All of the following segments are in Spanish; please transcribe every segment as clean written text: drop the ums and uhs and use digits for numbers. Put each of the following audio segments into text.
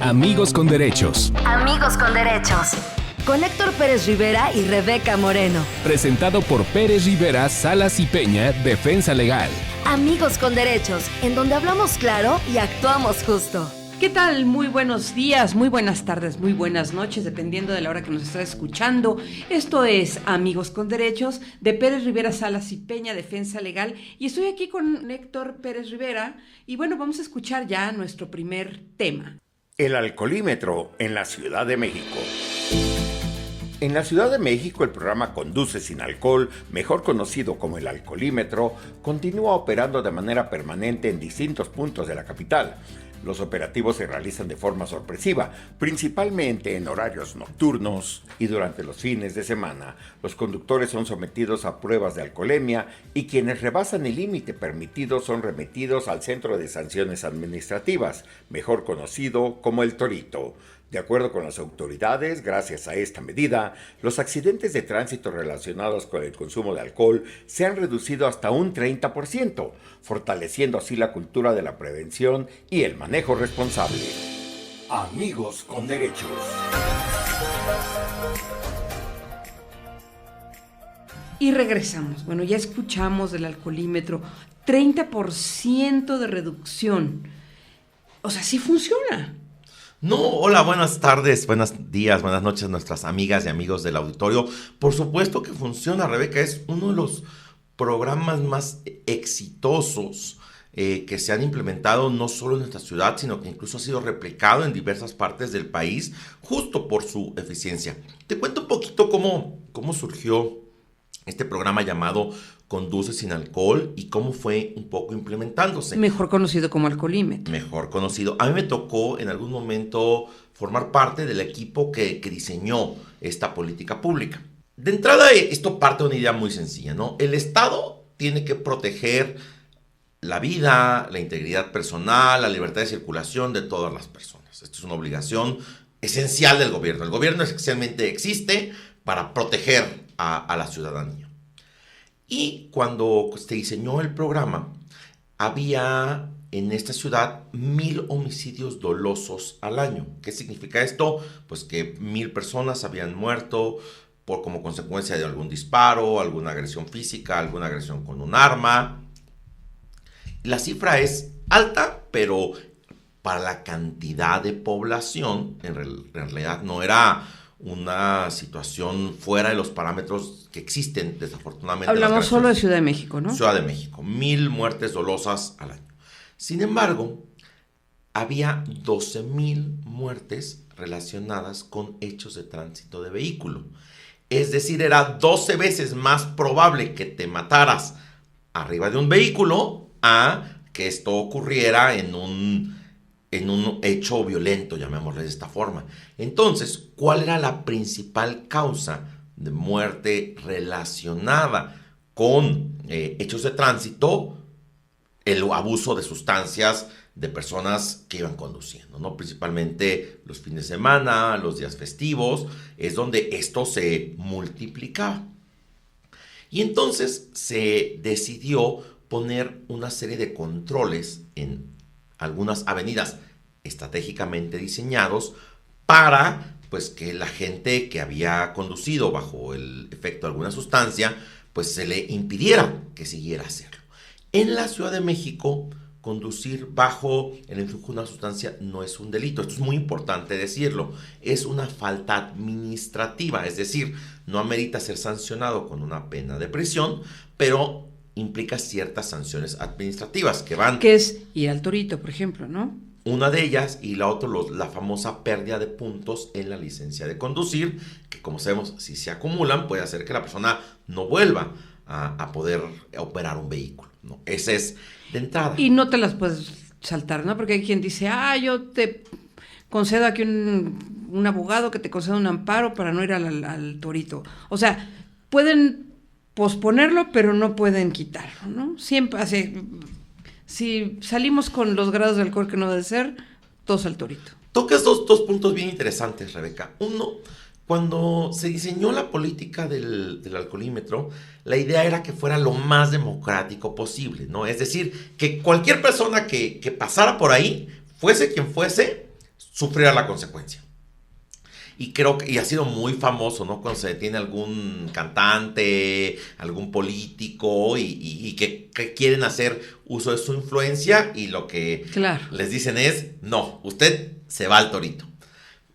Amigos con derechos. Amigos con derechos. Con Héctor Pérez Rivera y Rebeca Moreno. Presentado por Pérez Rivera, Salas y Peña, Defensa Legal. Amigos con derechos, en donde hablamos claro y actuamos justo. ¿Qué tal? Muy buenos días, muy buenas tardes, muy buenas noches, dependiendo de la hora que nos estés escuchando. Esto es Amigos con Derechos, de Pérez Rivera, Salas y Peña, Defensa Legal. Y estoy aquí con Héctor Pérez Rivera. Y bueno, vamos a escuchar ya nuestro primer tema. El alcoholímetro en la Ciudad de México. En la Ciudad de México, el programa Conduce sin Alcohol, mejor conocido como el alcoholímetro, continúa operando de manera permanente en distintos puntos de la capital. Los operativos se realizan de forma sorpresiva, principalmente en horarios nocturnos y durante los fines de semana. Los conductores son sometidos a pruebas de alcoholemia y quienes rebasan el límite permitido son remitidos al Centro de Sanciones Administrativas, mejor conocido como el Torito. De acuerdo con las autoridades, gracias a esta medida, los accidentes de tránsito relacionados con el consumo de alcohol se han reducido hasta un 30%, fortaleciendo así la cultura de la prevención y el manejo responsable. Amigos con derechos. Y regresamos. Bueno, ya escuchamos del alcoholímetro. 30% de reducción. O sea, sí funciona. No, hola, buenas tardes, buenos días, buenas noches, nuestras amigas y amigos del auditorio. Por supuesto que funciona, Rebeca, es uno de los programas más exitosos que se han implementado no solo en nuestra ciudad, sino que incluso ha sido replicado en diversas partes del país, justo por su eficiencia. Te cuento un poquito cómo surgió este programa llamado Conduce sin Alcohol y cómo fue un poco implementándose. Mejor conocido como alcoholímetro. Mejor conocido. A mí me tocó en algún momento formar parte del equipo que diseñó esta política pública. De entrada, esto parte de una idea muy sencilla, ¿no? El Estado tiene que proteger la vida, la integridad personal, la libertad de circulación de todas las personas. Esto es una obligación esencial del gobierno. El gobierno esencialmente existe para proteger a la ciudadanía. Y cuando se diseñó el programa, había en esta ciudad 1,000 homicidios dolosos al año. ¿Qué significa esto? Pues que 1,000 personas habían muerto como consecuencia de algún disparo, alguna agresión física, alguna agresión con un arma. La cifra es alta, pero para la cantidad de población, en realidad no era una situación fuera de los parámetros que existen, desafortunadamente. Hablamos solo de Ciudad de México, ¿no? Ciudad de México, 1,000 muertes dolosas al año. Sin embargo, había 12,000 muertes relacionadas con hechos de tránsito de vehículo. Es decir, era 12 veces más probable que te mataras arriba de un vehículo a que esto ocurriera en un hecho violento, llamémosle de esta forma. Entonces, ¿cuál era la principal causa de muerte relacionada con hechos de tránsito? El abuso de sustancias de personas que iban conduciendo, ¿no? Principalmente los fines de semana, los días festivos, es donde esto se multiplicaba. Y entonces se decidió poner una serie de controles en algunas avenidas estratégicamente diseñados para pues que la gente que había conducido bajo el efecto de alguna sustancia pues se le impidiera que siguiera hacerlo. En la Ciudad de México, conducir bajo el influjo de una sustancia no es un delito. Esto es muy importante decirlo. Es una falta administrativa, es decir, no amerita ser sancionado con una pena de prisión, pero implica ciertas sanciones administrativas que van... Que es ir al Torito, por ejemplo, ¿no? Una de ellas y la otra, la famosa pérdida de puntos en la licencia de conducir, que como sabemos, si se acumulan, puede hacer que la persona no vuelva a poder operar un vehículo, ¿no? Ese es de entrada. Y no te las puedes saltar, ¿no? Porque hay quien dice, yo te concedo aquí un abogado que te conceda un amparo para no ir al Torito. O sea, pueden posponerlo, pero no pueden quitarlo, ¿no? Siempre así, si salimos con los grados de alcohol que no debe ser, todos al Torito. Tocas dos puntos bien interesantes, Rebeca. Uno, cuando se diseñó la política del alcoholímetro, la idea era que fuera lo más democrático posible, ¿no? Es decir, que cualquier persona que pasara por ahí, fuese quien fuese, sufriera la consecuencia. Y creo que ha sido muy famoso, ¿no? Cuando se detiene algún cantante, algún político y que quieren hacer uso de su influencia y lo que les dicen es, no, usted se va al torito.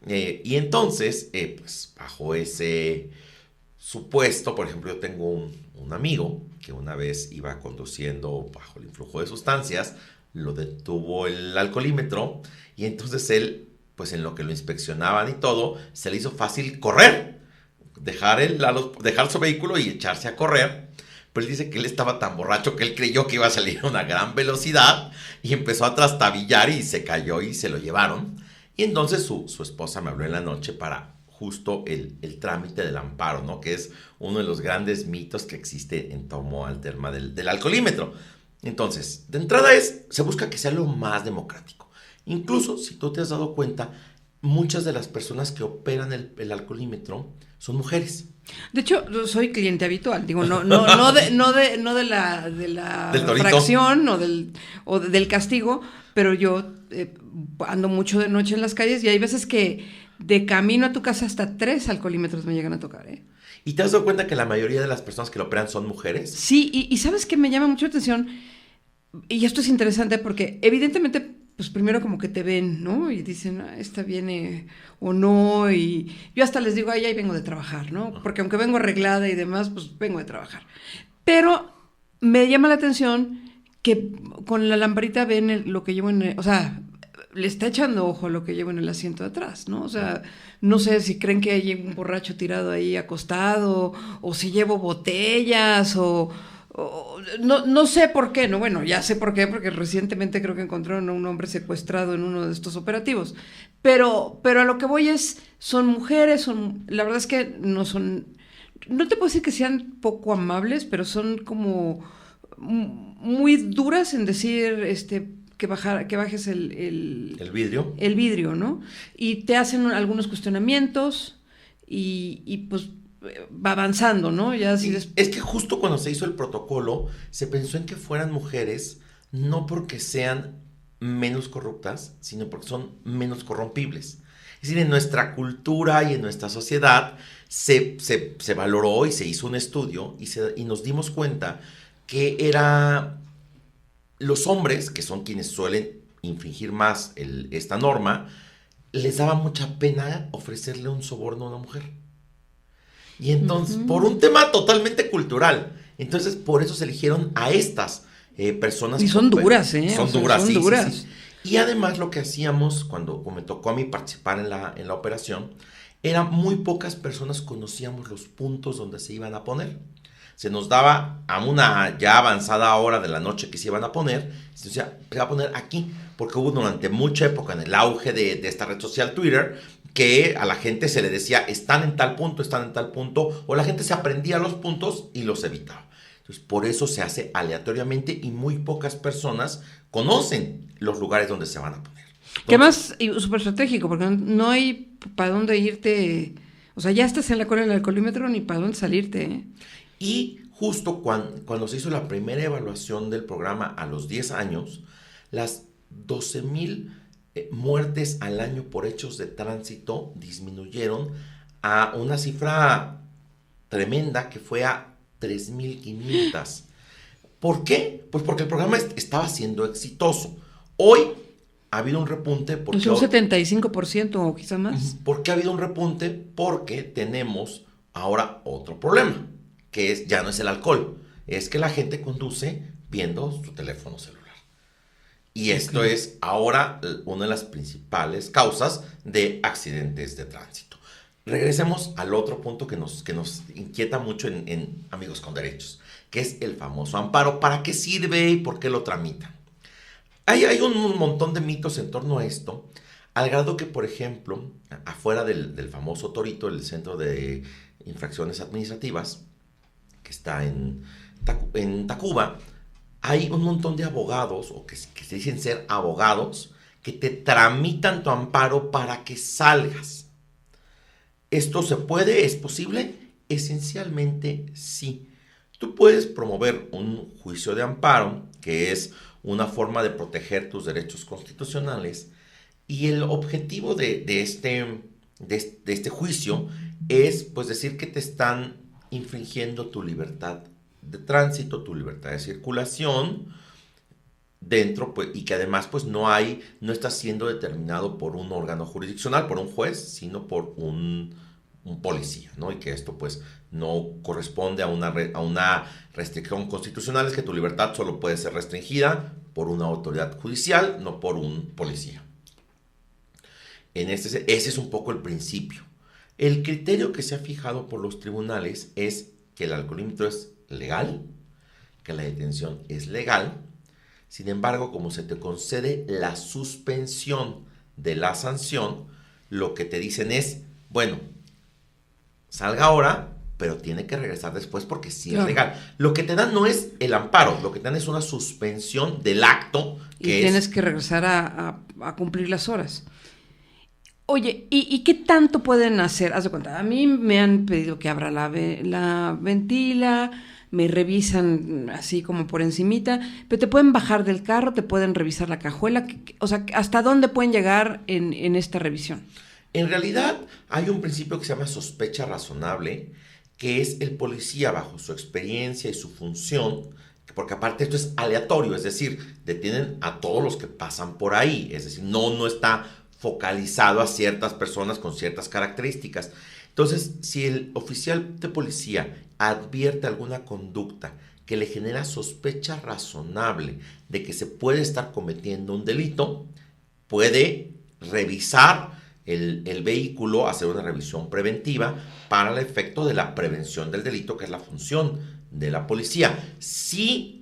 Y entonces, pues bajo ese supuesto, por ejemplo, yo tengo un amigo que una vez iba conduciendo bajo el influjo de sustancias, lo detuvo el alcoholímetro y entonces él, pues en lo que lo inspeccionaban y todo, se le hizo fácil correr, dejar su vehículo y echarse a correr. Pero él dice que él estaba tan borracho que él creyó que iba a salir a una gran velocidad y empezó a trastabillar y se cayó y se lo llevaron. Y entonces su esposa me habló en la noche para justo el trámite del amparo, ¿no? Que es uno de los grandes mitos que existe en torno al tema del alcoholímetro. Entonces, de entrada se busca que sea lo más democrático. Incluso, si tú te has dado cuenta, muchas de las personas que operan el alcoholímetro son mujeres. De hecho, soy cliente habitual, digo, no de la fracción o del castigo, pero yo ando mucho de noche en las calles y hay veces que de camino a tu casa hasta 3 alcoholímetros me llegan a tocar, ¿eh? ¿Y te has dado cuenta que la mayoría de las personas que lo operan son mujeres? Sí, y ¿sabes qué me llama mucho la atención? Y esto es interesante porque evidentemente, pues primero como que te ven, ¿no? Y dicen, esta viene o no, y yo hasta les digo, ay, ahí vengo de trabajar, ¿no? Porque aunque vengo arreglada y demás, pues vengo de trabajar. Pero me llama la atención que con la lamparita ven lo que llevo o sea, le está echando ojo a lo que llevo en el asiento de atrás, ¿no? O sea, no sé si creen que hay un borracho tirado ahí acostado, o si llevo botellas, no sé por qué, no, bueno, ya sé por qué, porque recientemente creo que encontraron a un hombre secuestrado en uno de estos operativos, pero a lo que voy son mujeres, la verdad es que no te puedo decir que sean poco amables, pero son como muy duras en decir, que bajes el vidrio. El vidrio, ¿no? Y te hacen algunos cuestionamientos y pues va avanzando, ¿no? Ya así es que justo cuando se hizo el protocolo, se pensó en que fueran mujeres, no porque sean menos corruptas, sino porque son menos corrompibles. Es decir, en nuestra cultura y en nuestra sociedad se valoró y se hizo un estudio y nos dimos cuenta que los hombres, que son quienes suelen infringir más esta norma, les daba mucha pena ofrecerle un soborno a una mujer. Y entonces, por un tema totalmente cultural, entonces por eso se eligieron a estas personas. Y son duras, ¿eh? Son duras, sí. Y además lo que hacíamos cuando me tocó a mí participar en la operación, era muy pocas personas conocíamos los puntos donde se iban a poner. Se nos daba a una ya avanzada hora de la noche que se iban a poner, se va a poner aquí, porque hubo durante mucha época en el auge de esta red social Twitter, que a la gente se le decía, están en tal punto, o la gente se aprendía los puntos y los evitaba. Entonces, por eso se hace aleatoriamente y muy pocas personas conocen los lugares donde se van a poner. Entonces, que más súper estratégico, porque no hay para dónde irte, o sea, ya estás en la cola del alcoholímetro ni para dónde salirte, ¿eh? Y justo cuando se hizo la primera evaluación del programa a los 10 años, las 12,000 muertes al año por hechos de tránsito disminuyeron a una cifra tremenda que fue a 3,500. ¿Por qué? Pues porque el programa estaba siendo exitoso. Hoy ha habido un repunte. Pues un 75% o quizá más. ¿Por qué ha habido un repunte? Porque tenemos ahora otro problema, que ya no es el alcohol, es que la gente conduce viendo su teléfono celular. Y esto es ahora una de las principales causas de accidentes de tránsito. Regresemos al otro punto que nos inquieta mucho en Amigos con Derechos, que es el famoso amparo. ¿Para qué sirve y por qué lo tramitan? Hay un montón de mitos en torno a esto, al grado que, por ejemplo, afuera del famoso Torito, el Centro de Infracciones Administrativas, que está en Tacuba, hay un montón de abogados, o que se dicen ser abogados, que te tramitan tu amparo para que salgas. ¿Esto se puede? ¿Es posible? Esencialmente sí. Tú puedes promover un juicio de amparo, que es una forma de proteger tus derechos constitucionales, Y el objetivo de este juicio es pues decir que te están infringiendo tu libertad de tránsito, tu libertad de circulación dentro, pues, y que además pues no está siendo determinado por un órgano jurisdiccional, por un juez, sino por un policía, ¿no? Y que esto pues no corresponde a una restricción constitucional, es que tu libertad solo puede ser restringida por una autoridad judicial, no por un policía. Ese es un poco el principio. El criterio que se ha fijado por los tribunales es que el alcoholímetro es legal, que la detención es legal. Sin embargo, como se te concede la suspensión de la sanción, lo que te dicen es, bueno, salga ahora, pero tiene que regresar después porque sí es legal. Lo que te dan no es el amparo, lo que te dan es una suspensión del acto. Y tienes que regresar a cumplir las horas. Oye, ¿y qué tanto pueden hacer? Haz de cuenta, a mí me han pedido que abra la ventila, me revisan así como por encimita, pero te pueden bajar del carro, te pueden revisar la cajuela, o sea, ¿hasta dónde pueden llegar en esta revisión? En realidad hay un principio que se llama sospecha razonable, que es el policía bajo su experiencia y su función, porque aparte esto es aleatorio, es decir, detienen a todos los que pasan por ahí, es decir, no está focalizado a ciertas personas con ciertas características. Entonces, si el oficial de policía advierte alguna conducta que le genera sospecha razonable de que se puede estar cometiendo un delito, puede revisar el vehículo, hacer una revisión preventiva para el efecto de la prevención del delito, que es la función de la policía. Si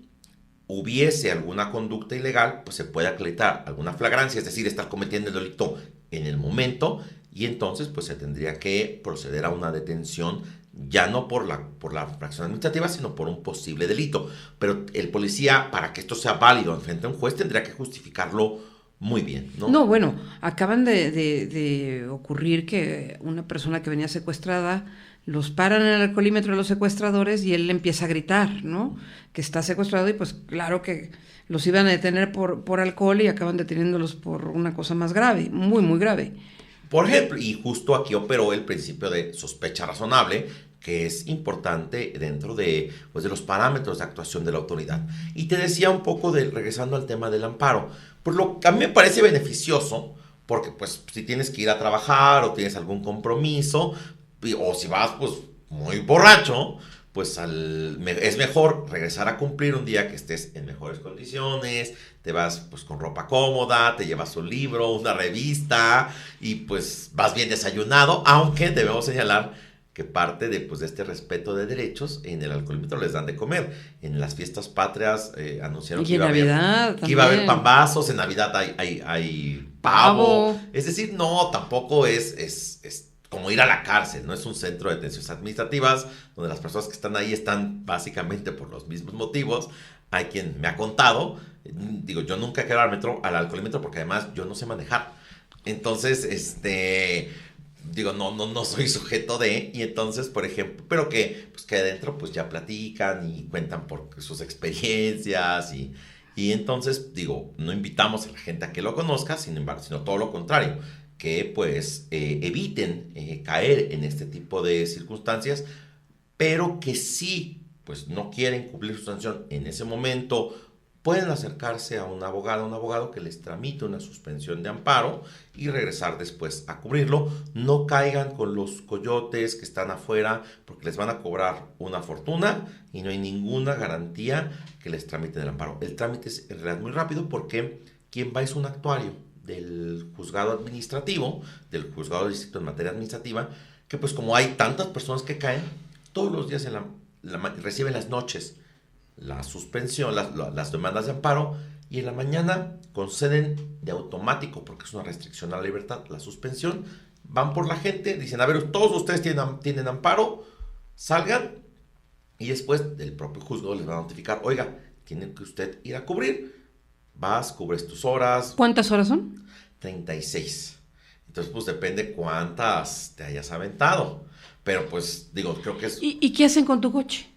hubiese alguna conducta ilegal, pues se puede acreditar alguna flagrancia, es decir, estar cometiendo el delito en el momento, y entonces pues se tendría que proceder a una detención, ya no por la infracción administrativa, sino por un posible delito. Pero el policía, para que esto sea válido frente a un juez, tendría que justificarlo muy bien, ¿no? No, bueno, acaban de ocurrir que una persona que venía secuestrada, los paran en el alcoholímetro de los secuestradores y él empieza a gritar, ¿no? Que está secuestrado, y pues claro que los iban a detener por alcohol y acaban deteniéndolos por una cosa más grave, muy, muy grave. Por ejemplo, y justo aquí operó el principio de sospecha razonable, que es importante dentro de los parámetros de actuación de la autoridad. Y te decía un poco, regresando al tema del amparo, por lo que a mí me parece beneficioso, porque pues si tienes que ir a trabajar o tienes algún compromiso, o si vas pues muy borracho, pues es mejor regresar a cumplir un día que estés en mejores condiciones, te vas pues con ropa cómoda, te llevas un libro, una revista y pues vas bien desayunado, aunque debemos señalar que parte de este respeto de derechos, en el alcoholímetro les dan de comer. En las fiestas patrias anunciaron que iba a haber pambazos, en Navidad hay pavo. Es decir, no, tampoco es como ir a la cárcel, no es un centro de detenciones administrativas donde las personas que están ahí están básicamente por los mismos motivos. Hay quien me ha contado, yo nunca quiero al alcoholímetro porque además yo no sé manejar. Entonces, no soy sujeto de, y entonces, por ejemplo, pero que adentro pues ya platican y cuentan por sus experiencias y entonces, no invitamos a la gente a que lo conozca, sino todo lo contrario, que pues eviten caer en este tipo de circunstancias, pero que si pues no quieren cumplir su sanción en ese momento, pueden acercarse a un abogado que les tramite una suspensión de amparo y regresar después a cubrirlo. No caigan con los coyotes que están afuera, porque les van a cobrar una fortuna y no hay ninguna garantía que les tramiten el amparo. El trámite es en realidad muy rápido, porque quien va es un actuario del juzgado administrativo, del juzgado de distrito en materia administrativa, que pues como hay tantas personas que caen, todos los días reciben las noches la suspensión, las demandas de amparo, y en la mañana conceden de automático, porque es una restricción a la libertad, la suspensión. Van por la gente, dicen, a ver, todos ustedes tienen amparo, salgan, y después del propio juzgado les va a notificar, oiga, tiene que usted ir a cubrir. Vas, cubres tus horas. ¿Cuántas horas son? 36. Entonces, pues depende cuántas te hayas aventado. Pero pues, creo que es... ¿Y qué hacen con tu coche?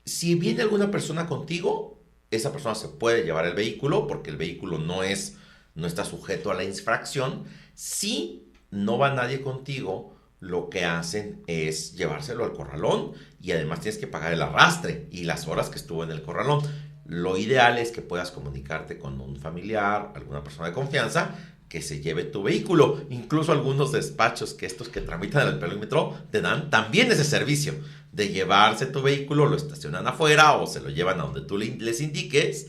Si viene alguna persona contigo, esa persona se puede llevar el vehículo, porque el vehículo no es no estás sujeto a la infracción. Si no va nadie contigo, lo que hacen es llevárselo al corralón y además tienes que pagar el arrastre y las horas que estuvo en el corralón. Lo ideal es que puedas comunicarte con un familiar, alguna persona de confianza, que se lleve tu vehículo. Incluso algunos despachos que tramitan el alcolímetro te dan también ese servicio de llevarse tu vehículo, lo estacionan afuera o se lo llevan a donde tú les indiques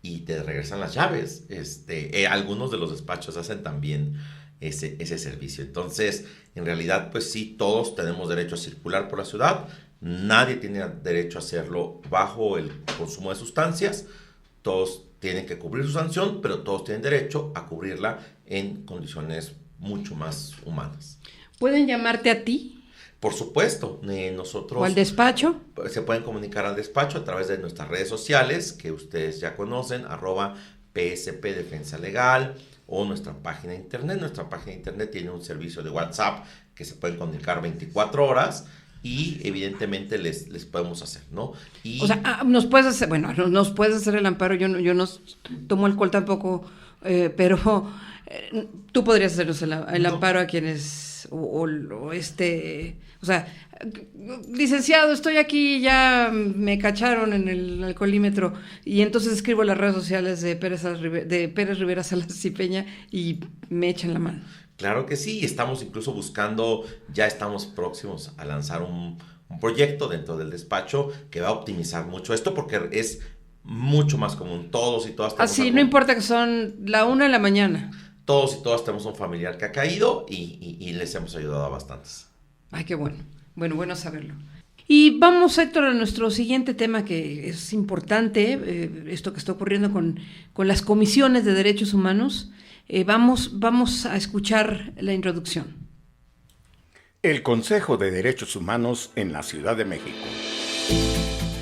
y te regresan las llaves. Algunos de los despachos hacen también ese servicio. Entonces, en realidad, pues sí, todos tenemos derecho a circular por la ciudad. Nadie tiene derecho a hacerlo bajo el consumo de sustancias. Todos tienen que cubrir su sanción, pero todos tienen derecho a cubrirla en condiciones mucho más humanas. ¿Pueden llamarte a ti? Por supuesto, nosotros... ¿O al despacho? Se pueden comunicar al despacho a través de nuestras redes sociales, que ustedes ya conocen, @PSP Defensa Legal, o nuestra página de internet. Nuestra página de internet tiene un servicio de WhatsApp que se pueden comunicar 24 horas y evidentemente les podemos hacer, ¿no? O sea, nos puedes hacer el amparo. Yo no tomo alcohol tampoco, pero tú podrías hacernos el amparo a quienes o sea, licenciado, estoy aquí, ya me cacharon en el alcoholímetro, y entonces escribo las redes sociales de Pérez Rivera Salas y Peña y me echan la mano. Claro que sí, estamos incluso ya estamos próximos a lanzar un proyecto dentro del despacho que va a optimizar mucho esto, porque es mucho más común. Todos y todas tenemos así, no importa que son la 1 de la mañana. Todos y todas tenemos un familiar que ha caído y les hemos ayudado a bastantes. Ay, qué bueno. Bueno saberlo. Y vamos, Héctor, a nuestro siguiente tema, que es importante, esto que está ocurriendo con las comisiones de derechos humanos. Vamos a escuchar la introducción. El Consejo de Derechos Humanos en la Ciudad de México.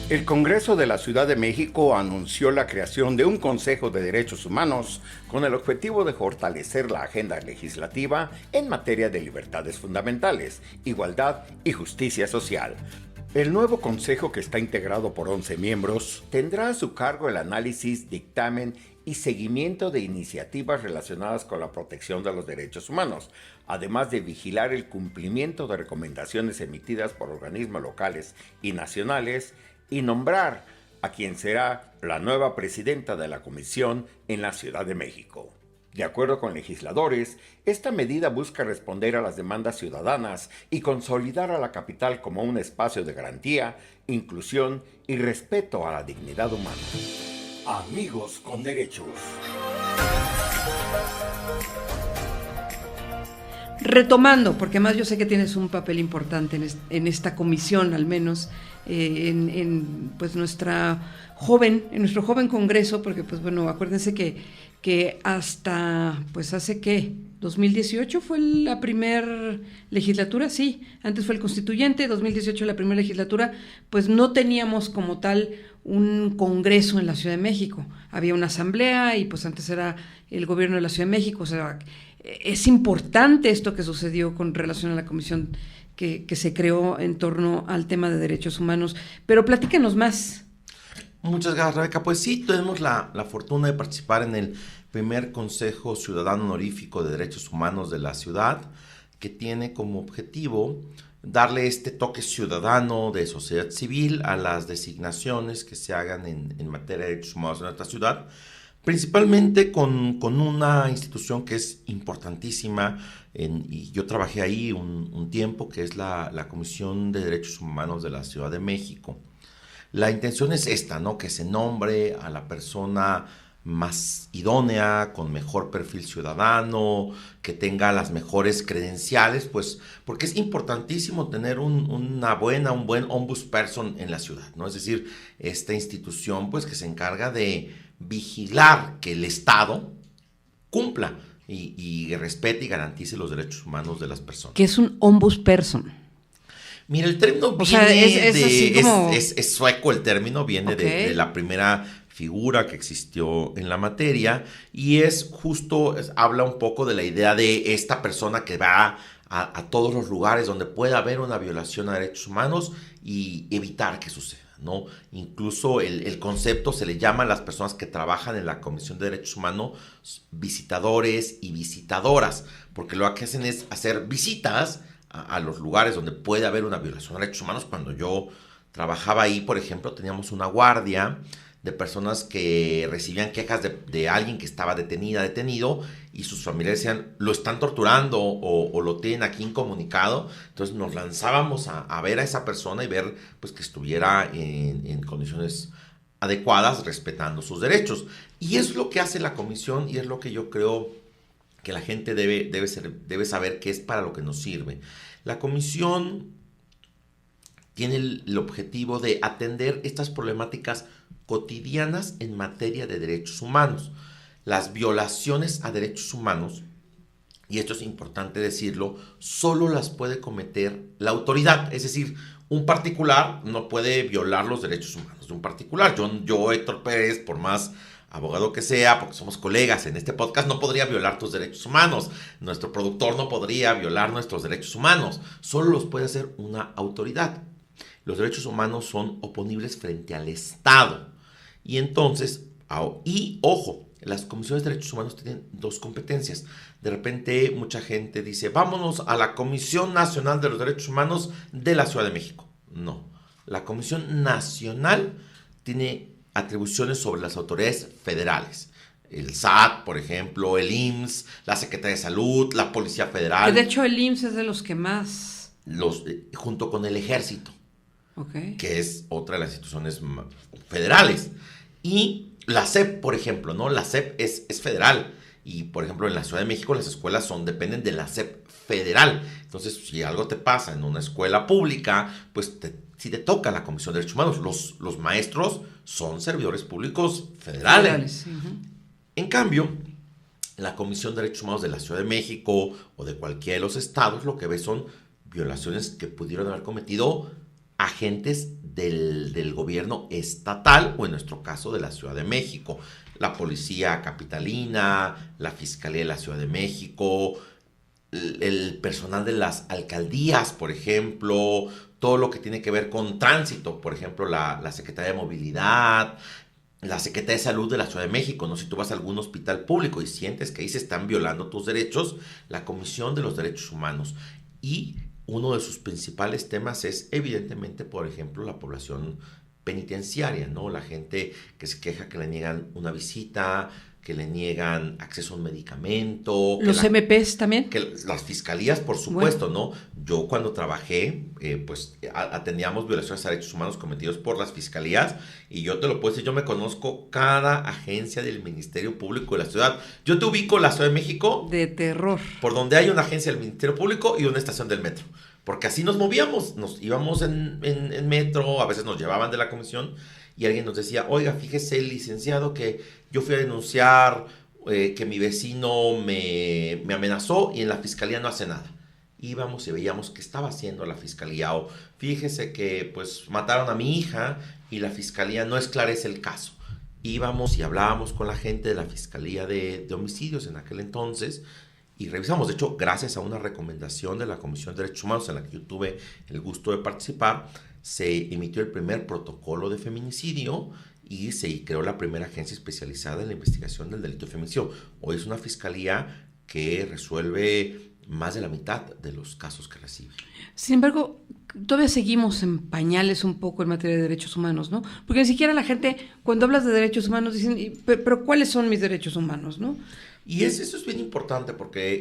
El Congreso de la Ciudad de México anunció la creación de un Consejo de Derechos Humanos con el objetivo de fortalecer la agenda legislativa en materia de libertades fundamentales, igualdad y justicia social. El nuevo consejo, que está integrado por 11 miembros, tendrá a su cargo el análisis, dictamen y seguimiento de iniciativas relacionadas con la protección de los derechos humanos, además de vigilar el cumplimiento de recomendaciones emitidas por organismos locales y nacionales y nombrar a quien será la nueva presidenta de la comisión en la Ciudad de México. De acuerdo con legisladores, esta medida busca responder a las demandas ciudadanas y consolidar a la capital como un espacio de garantía, inclusión y respeto a la dignidad humana. Amigos con derechos. Retomando, porque además yo sé que tienes un papel importante en esta comisión, al menos en nuestro joven congreso, porque pues bueno, acuérdense que hasta pues hace ¿qué? 2018 fue la primera legislatura, sí, antes fue el constituyente, 2018 la primera legislatura, pues no teníamos como tal un congreso en la Ciudad de México, había una asamblea y pues antes era el gobierno de la Ciudad de México. O sea, es importante esto que sucedió con relación a la comisión que se creó en torno al tema de derechos humanos, pero platícanos más. Muchas gracias, Rebeca. Pues sí, tenemos la fortuna de participar en el primer Consejo Ciudadano Honorífico de Derechos Humanos de la ciudad, que tiene como objetivo darle este toque ciudadano de sociedad civil a las designaciones que se hagan en materia de derechos humanos en nuestra ciudad, principalmente con una institución que es importantísima, y yo trabajé ahí un tiempo, que es la Comisión de Derechos Humanos de la Ciudad de México. La intención es esta, ¿no? Que se nombre a la persona más idónea, con mejor perfil ciudadano, que tenga las mejores credenciales, pues porque es importantísimo tener un buen ombudsperson en la ciudad, ¿no? Es decir, esta institución pues que se encarga de vigilar que el Estado cumpla y respete y garantice los derechos humanos de las personas. ¿Qué es un ombudsperson? Mira, el término viene es sueco, el término viene de la primera figura que existió en la materia, y habla un poco de la idea de esta persona que va a todos los lugares donde pueda haber una violación a derechos humanos y evitar que suceda, ¿no? Incluso el concepto se le llama a las personas que trabajan en la Comisión de Derechos Humanos visitadores y visitadoras, porque lo que hacen es hacer visitas a los lugares donde puede haber una violación de derechos humanos. Cuando yo trabajaba ahí, por ejemplo, teníamos una guardia de personas que recibían quejas de alguien que estaba detenido, y sus familiares decían, lo están torturando o lo tienen aquí incomunicado. Entonces nos lanzábamos a ver a esa persona y ver pues que estuviera en condiciones adecuadas, respetando sus derechos. Y es lo que hace la comisión, y es lo que yo creo que la gente debe saber que es para lo que nos sirve. La comisión tiene el objetivo de atender estas problemáticas cotidianas en materia de derechos humanos. Las violaciones a derechos humanos, y esto es importante decirlo, solo las puede cometer la autoridad. Es decir, un particular no puede violar los derechos humanos de un particular. Yo, Héctor Pérez, por más abogado que sea, porque somos colegas en este podcast, no podría violar tus derechos humanos. Nuestro productor no podría violar nuestros derechos humanos. Solo los puede hacer una autoridad. Los derechos humanos son oponibles frente al Estado. Y entonces, ojo, las comisiones de derechos humanos tienen dos competencias. De repente mucha gente dice, vámonos a la Comisión Nacional de los Derechos Humanos de la Ciudad de México. No, la Comisión Nacional tiene atribuciones sobre las autoridades federales. El SAT, por ejemplo, el IMSS, la Secretaría de Salud, la Policía Federal. Que de hecho el IMSS es de los que más... Junto con el Ejército, Okay. que es otra de las instituciones federales. Y la SEP, por ejemplo, ¿no? La SEP es federal. Y, por ejemplo, en la Ciudad de México las escuelas dependen de la SEP federal. Entonces, si algo te pasa en una escuela pública, pues si te toca la Comisión de Derechos Humanos. Los maestros son servidores públicos federales. Uh-huh. En cambio, la Comisión de Derechos Humanos de la Ciudad de México o de cualquiera de los estados, lo que ve son violaciones que pudieron haber cometido agentes del gobierno estatal, o en nuestro caso de la Ciudad de México, la Policía Capitalina, la Fiscalía de la Ciudad de México, el personal de las alcaldías, por ejemplo, todo lo que tiene que ver con tránsito, por ejemplo, la Secretaría de Movilidad, la Secretaría de Salud de la Ciudad de México, ¿no? Si tú vas a algún hospital público y sientes que ahí se están violando tus derechos, la Comisión de los Derechos Humanos. Y uno de sus principales temas es, evidentemente, por ejemplo, la población penitenciaria, ¿no? La gente que se queja que le niegan una visita, que le niegan acceso a un medicamento. ¿Los MPs también? Que las fiscalías, por supuesto, bueno, ¿no? Yo cuando trabajé, pues atendíamos violaciones a derechos humanos cometidos por las fiscalías, y yo te lo puedo decir, yo me conozco cada agencia del Ministerio Público de la ciudad. Yo te ubico la Ciudad de México. De terror. Por donde hay una agencia del Ministerio Público y una estación del metro. Porque así nos movíamos, nos íbamos en metro, a veces nos llevaban de la comisión, y alguien nos decía, oiga, fíjese, licenciado, que yo fui a denunciar que mi vecino me amenazó y en la fiscalía no hace nada. Íbamos y veíamos qué estaba haciendo la fiscalía, o fíjese que pues mataron a mi hija y la fiscalía no esclarece el caso. Íbamos y hablábamos con la gente de la Fiscalía de Homicidios en aquel entonces, y revisamos. De hecho, gracias a una recomendación de la Comisión de Derechos Humanos en la que yo tuve el gusto de participar, se emitió el primer protocolo de feminicidio y se creó la primera agencia especializada en la investigación del delito de feminicidio. Hoy es una fiscalía que resuelve más de la mitad de los casos que recibe. Sin embargo, todavía seguimos en pañales un poco en materia de derechos humanos, ¿no? Porque ni siquiera la gente, cuando hablas de derechos humanos, dicen, pero ¿cuáles son mis derechos humanos, no? Y eso es bien importante,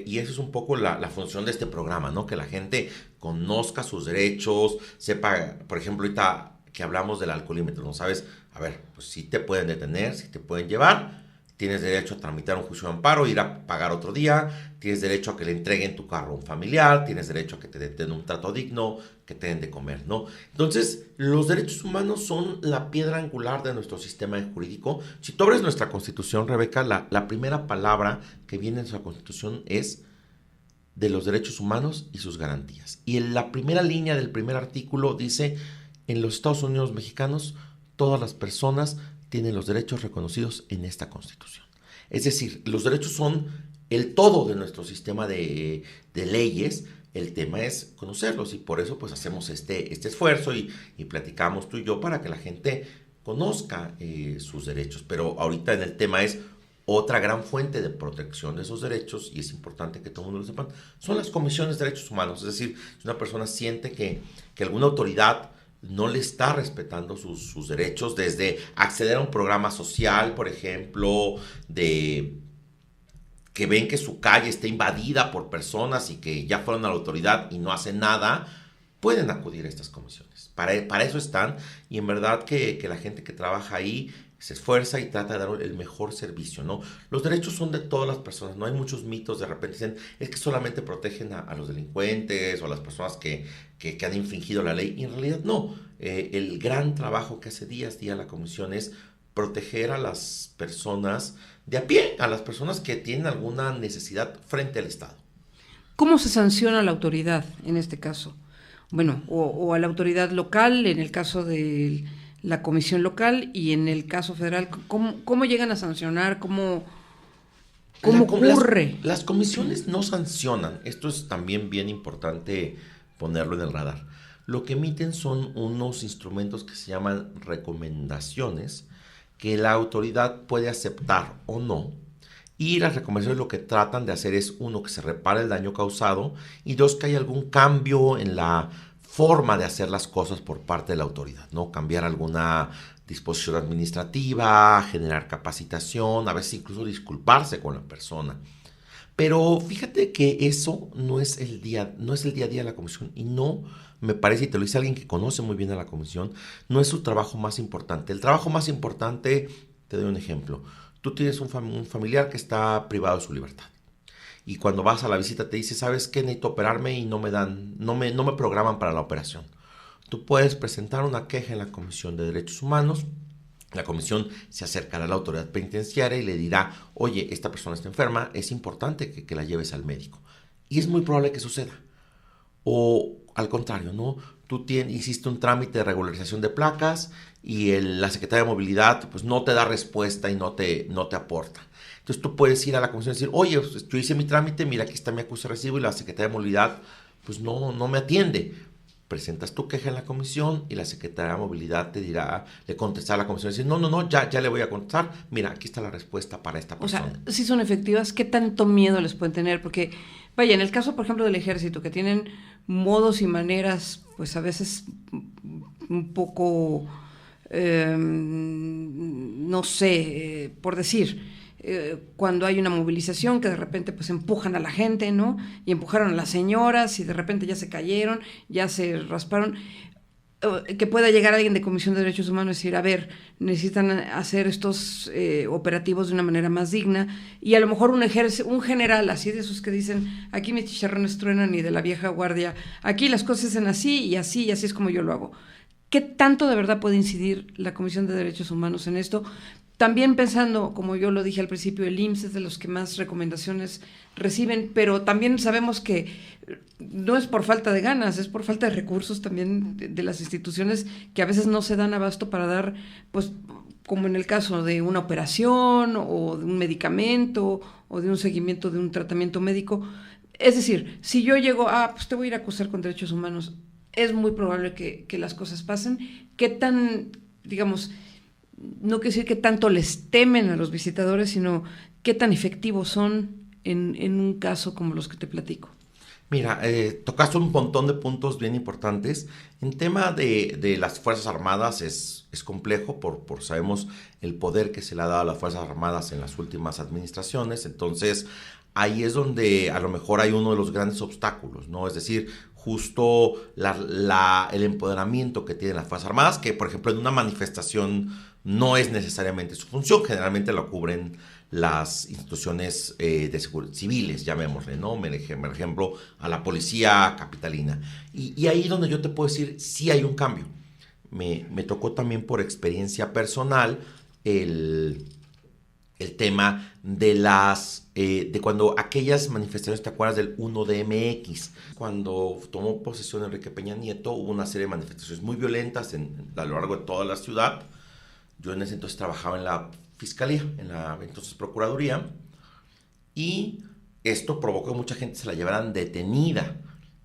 y eso es un poco la función de este programa, ¿no? Que la gente conozca sus derechos, sepa, por ejemplo, ahorita que hablamos del alcoholímetro, ¿no? Sabes, a ver, pues sí te pueden detener, sí te pueden llevar, tienes derecho a tramitar un juicio de amparo, ir a pagar otro día, tienes derecho a que le entreguen tu carro a un familiar, tienes derecho a que te den un trato digno, que te den de comer, ¿no? Entonces, los derechos humanos son la piedra angular de nuestro sistema jurídico. Si tú abres nuestra Constitución, Rebeca, la primera palabra que viene en nuestra Constitución es de los derechos humanos y sus garantías. Y en la primera línea del primer artículo dice, en los Estados Unidos mexicanos, todas las personas tienen los derechos reconocidos en esta Constitución. Es decir, los derechos son el todo de nuestro sistema de leyes, El tema es conocerlos y por eso pues hacemos este esfuerzo y platicamos tú y yo para que la gente conozca sus derechos. Pero ahorita en el tema es otra gran fuente de protección de esos derechos, y es importante que todo el mundo lo sepan, son las comisiones de derechos humanos. Es decir, si una persona siente que alguna autoridad no le está respetando sus derechos, desde acceder a un programa social, por ejemplo, de que ven que su calle está invadida por personas y que ya fueron a la autoridad y no hacen nada, pueden acudir a estas comisiones. Para eso están, y en verdad que la gente que trabaja ahí se esfuerza y trata de dar el mejor servicio, ¿no? Los derechos son de todas las personas, no hay muchos mitos. De repente dicen, es que solamente protegen a los delincuentes o a las personas que han infringido la ley, y en realidad no. El gran trabajo que hace día a día la comisión es proteger a las personas de a pie, a las personas que tienen alguna necesidad frente al Estado. ¿Cómo se sanciona a la autoridad en este caso? Bueno, o a la autoridad local, en el caso de la comisión local, y en el caso federal, ¿cómo llegan a sancionar? ¿Cómo ocurre? Las comisiones no sancionan. Esto es también bien importante ponerlo en el radar. Lo que emiten son unos instrumentos que se llaman recomendaciones, que la autoridad puede aceptar o no. Y las recomendaciones lo que tratan de hacer es, uno, que se repare el daño causado, y dos, que haya algún cambio en la forma de hacer las cosas por parte de la autoridad, ¿no? Cambiar alguna disposición administrativa, generar capacitación, a veces incluso disculparse con la persona. Pero fíjate que eso no es el día a día de la comisión, y no me parece, y te lo dice alguien que conoce muy bien a la comisión, no es su trabajo más importante. El trabajo más importante, te doy un ejemplo. Tú tienes un familiar que está privado de su libertad, y cuando vas a la visita te dice, ¿sabes qué? Necesito operarme y no me programan para la operación. Tú puedes presentar una queja en la Comisión de Derechos Humanos. La comisión se acercará a la autoridad penitenciaria y le dirá, oye, esta persona está enferma, es importante que la lleves al médico. Y es muy probable que suceda. O al contrario, ¿no? Tú hiciste un trámite de regularización de placas y la Secretaría de Movilidad pues no te da respuesta y no te aporta. Entonces tú puedes ir a la comisión y decir, oye, pues, yo hice mi trámite, mira, aquí está mi acuse de recibo, y la Secretaría de Movilidad pues no me atiende. Presentas tu queja en la comisión y la Secretaría de Movilidad te dirá, le contestará a la comisión y decir, no, ya le voy a contestar, mira, aquí está la respuesta para esta persona. O sea, si son efectivas, ¿qué tanto miedo les pueden tener? Porque, vaya, en el caso, por ejemplo, del ejército, que tienen modos y maneras, pues a veces un poco, no sé, por decir, cuando hay una movilización que de repente pues empujan a la gente, ¿no? Y empujaron a las señoras y de repente ya se cayeron, ya se rasparon. Que pueda llegar alguien de Comisión de Derechos Humanos y decir, a ver, necesitan hacer estos operativos de una manera más digna, y a lo mejor un general así de esos que dicen, aquí mis chicharrones truenan y de la vieja guardia, aquí las cosas se hacen así y así es como yo lo hago. ¿Qué tanto de verdad puede incidir la Comisión de Derechos Humanos en esto? También pensando, como yo lo dije al principio, el IMSS es de los que más recomendaciones reciben, pero también sabemos que no es por falta de ganas, es por falta de recursos también de las instituciones, que a veces no se dan abasto para dar, pues, como en el caso de una operación o de un medicamento o de un seguimiento de un tratamiento médico. Es decir, si yo llego, pues te voy a ir a acusar con derechos humanos, es muy probable que las cosas pasen. ¿Qué tan, digamos, no quiero decir que tanto les temen a los visitadores, sino qué tan efectivos son en un caso como los que te platico? Mira, tocaste un montón de puntos bien importantes. En tema de las Fuerzas Armadas es complejo, por sabemos el poder que se le ha dado a las Fuerzas Armadas en las últimas administraciones. Entonces, ahí es donde a lo mejor hay uno de los grandes obstáculos, ¿no? Es decir, justo el empoderamiento que tienen las Fuerzas Armadas, que por ejemplo en una manifestación no es necesariamente su función, generalmente lo cubren las instituciones de seguridad civiles, llamémosle, ¿no? Me ejemplo, a la policía capitalina. Y ahí donde yo te puedo decir, sí hay un cambio. Me tocó también por experiencia personal el tema de cuando aquellas manifestaciones, ¿te acuerdas del 1DMX? Cuando tomó posesión Enrique Peña Nieto, hubo una serie de manifestaciones muy violentas a lo largo de toda la ciudad. Yo en ese entonces trabajaba en la Fiscalía, en la entonces Procuraduría, y esto provocó que mucha gente se la llevaran detenida.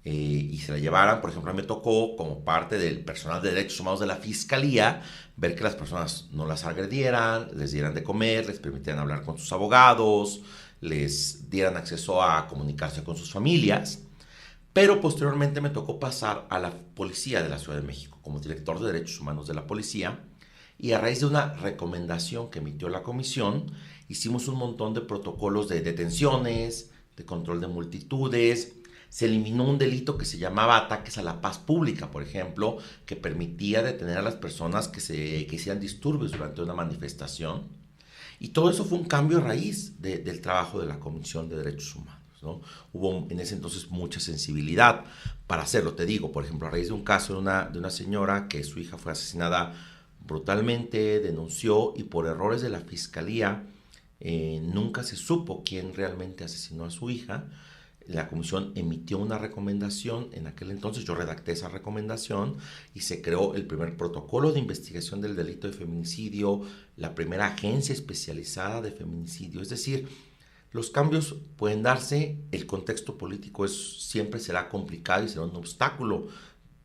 y se la llevaran. Por ejemplo, a mí me tocó, como parte del personal de derechos humanos de la Fiscalía, ver que las personas no las agredieran, les dieran de comer, les permitieran hablar con sus abogados, les dieran acceso a comunicarse con sus familias. Pero posteriormente me tocó pasar a la policía de la Ciudad de México como director de derechos humanos de la policía, y a raíz de una recomendación que emitió la comisión, hicimos un montón de protocolos de detenciones, de control de multitudes. Se eliminó un delito que se llamaba ataques a la paz pública, por ejemplo, que permitía detener a las personas que hicieran disturbios durante una manifestación. Y todo eso fue un cambio a raíz del trabajo de la Comisión de Derechos Humanos, ¿no? Hubo en ese entonces mucha sensibilidad para hacerlo. Te digo, por ejemplo, a raíz de un caso de una señora que su hija fue asesinada brutalmente, denunció, y por errores de la Fiscalía nunca se supo quién realmente asesinó a su hija. La comisión emitió una recomendación. En aquel entonces yo redacté esa recomendación y se creó el primer protocolo de investigación del delito de feminicidio, la primera agencia especializada de feminicidio. Es decir, los cambios pueden darse, el contexto político siempre será complicado y será un obstáculo,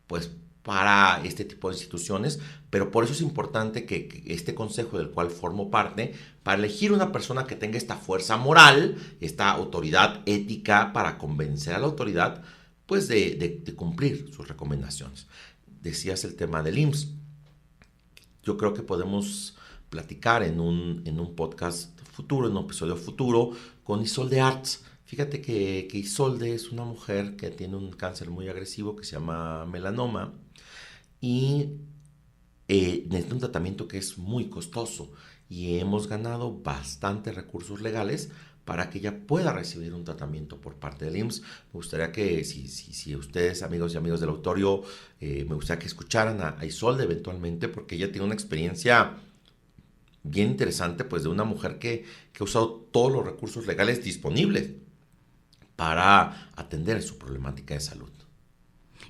pues, para este tipo de instituciones, pero por eso es importante que este consejo del cual formo parte, para elegir una persona que tenga esta fuerza moral, esta autoridad ética, para convencer a la autoridad, pues, de cumplir sus recomendaciones. Decías el tema del IMSS. Yo creo que podemos platicar en un podcast futuro, en un episodio futuro, con Isolde Arts. Fíjate que Isolde es una mujer que tiene un cáncer muy agresivo que se llama melanoma, y necesita un tratamiento que es muy costoso, y hemos ganado bastantes recursos legales para que ella pueda recibir un tratamiento por parte del IMSS. Me gustaría que, si ustedes, amigos y amigos del auditorio, me gustaría que escucharan a Isolde eventualmente, porque ella tiene una experiencia bien interesante, pues, de una mujer que ha usado todos los recursos legales disponibles para atender su problemática de salud.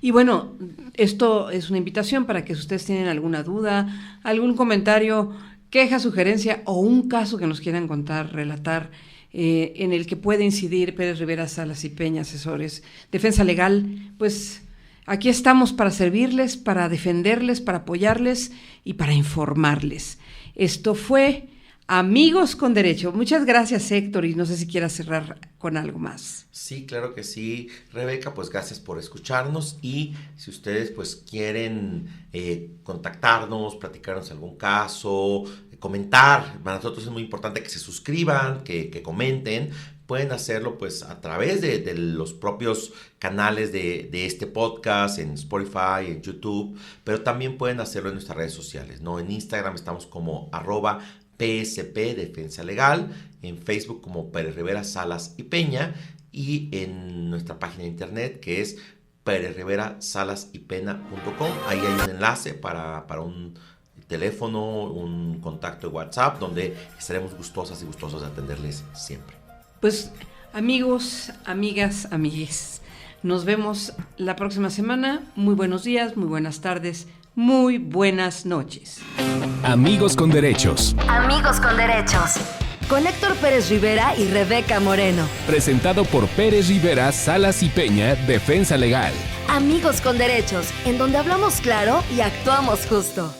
Y bueno, esto es una invitación para que si ustedes tienen alguna duda, algún comentario, queja, sugerencia o un caso que nos quieran contar, relatar, en el que puede incidir Pérez Rivera Salas y Peña, asesores, defensa legal, pues aquí estamos para servirles, para defenderles, para apoyarles y para informarles. Esto fue Amigos con Derecho. Muchas gracias, Héctor, y no sé si quieras cerrar con algo más. Sí, claro que sí, Rebeca, pues gracias por escucharnos, y si ustedes pues quieren contactarnos, platicarnos algún caso, comentar, para nosotros es muy importante que se suscriban, que comenten. Pueden hacerlo pues a través de los propios canales de este podcast, en Spotify, en YouTube, pero también pueden hacerlo en nuestras redes sociales, ¿no? En Instagram estamos como @PSP Defensa Legal, en Facebook como Pérez Rivera Salas y Peña, y en nuestra página de internet, que es perezriverasalasYpena.com. Ahí hay un enlace para un teléfono, un contacto de WhatsApp, donde estaremos gustosas y gustosos de atenderles siempre. Pues, amigos, amigas, amigues, nos vemos la próxima semana. Muy buenos días, muy buenas tardes, muy buenas noches. Amigos con Derechos. Amigos con Derechos. Con Héctor Pérez Rivera y Rebeca Moreno. Presentado por Pérez Rivera Salas y Peña, Defensa Legal. Amigos con Derechos, en donde hablamos claro y actuamos justo.